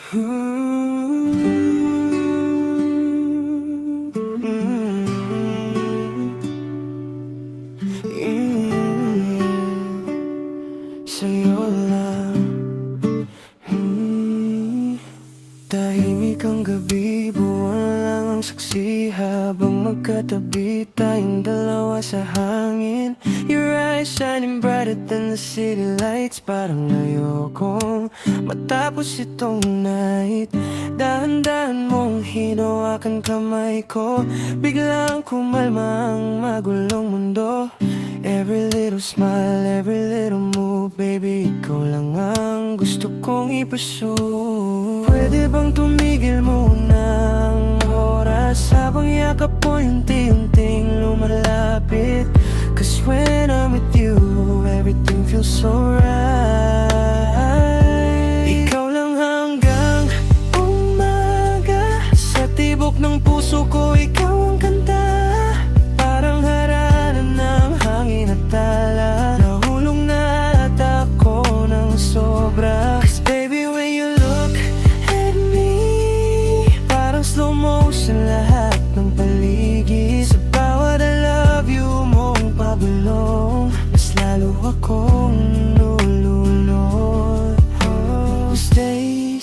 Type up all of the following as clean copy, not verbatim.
Sa'yo lang. Tahimik ang gabi, buwan lang ang saksi habang magkatabi tayong dalawa sa hangin. Your eyes shining brighter than the city lights. Parang ayokong matapos itong night. Dahan-dahan mong hinawakan kamay ko, biglang kumalma ang magulong mundo. Every little smile, every little move, baby, ikaw lang ang gusto kong i-pursue. Pwede bang tumigil muna ang oras habang yakap mo unti-unting lumalapit? Cause when I'm with you, everything feels so right. Ikaw lang hanggang umaga, sa tibok ng puso ko, ikaw ang kanta. Parang harana ng hangin at tala, nahulog na at ako ng sobra. Cause baby, when you look at me, parang slow motion lahat ng paligid. Sa bawat I love you mong pabulong, mas lalo akong nulunod. Oh, stay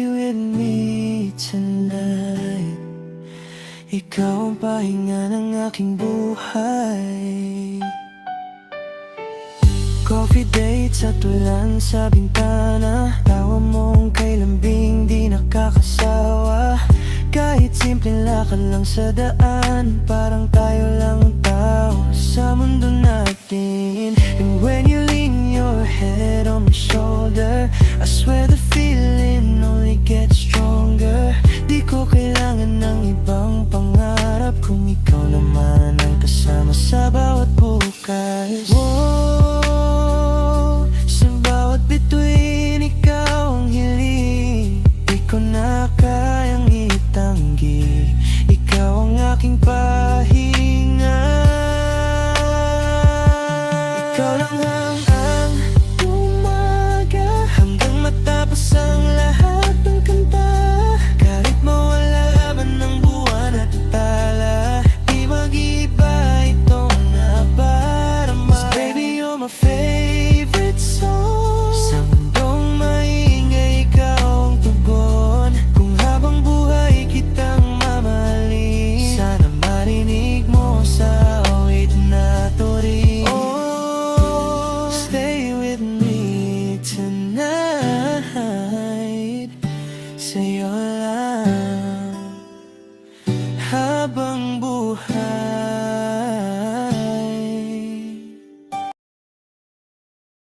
with me tonight. Ikaw ang pahinga ng aking buhay. Coffee dates at ulan sa bintana, tawa mong kay lambing di nakakasawa. Kahit simpleng lakad lang sa daan, parang tayo lang tao sa mundo natin. And when you lean your head on my shoulder, I swear the feeling only gets stronger. Di ko kailangan ng ibang pangarap kung ikaw naman ang kasama sa bawat bukas. Whoa, sa bawat bituin, ikaw ang hiling. Di ko na kayang itanggi, ikaw ang aking pahinga. Ikaw lang ang umaga, hanggang matapos ang lahat ng kanta. Kahit mawala man ng buwan at tala, di mag-iba itong naparama. So baby, you're my favorite song. Sa mundong maingay, ikaw ang tugon. Kung habang buhay kitang mamahalin, sana marinig mo sa awit na to rin. Oh, stay with me tonight. Sa'yo lang habang buhay.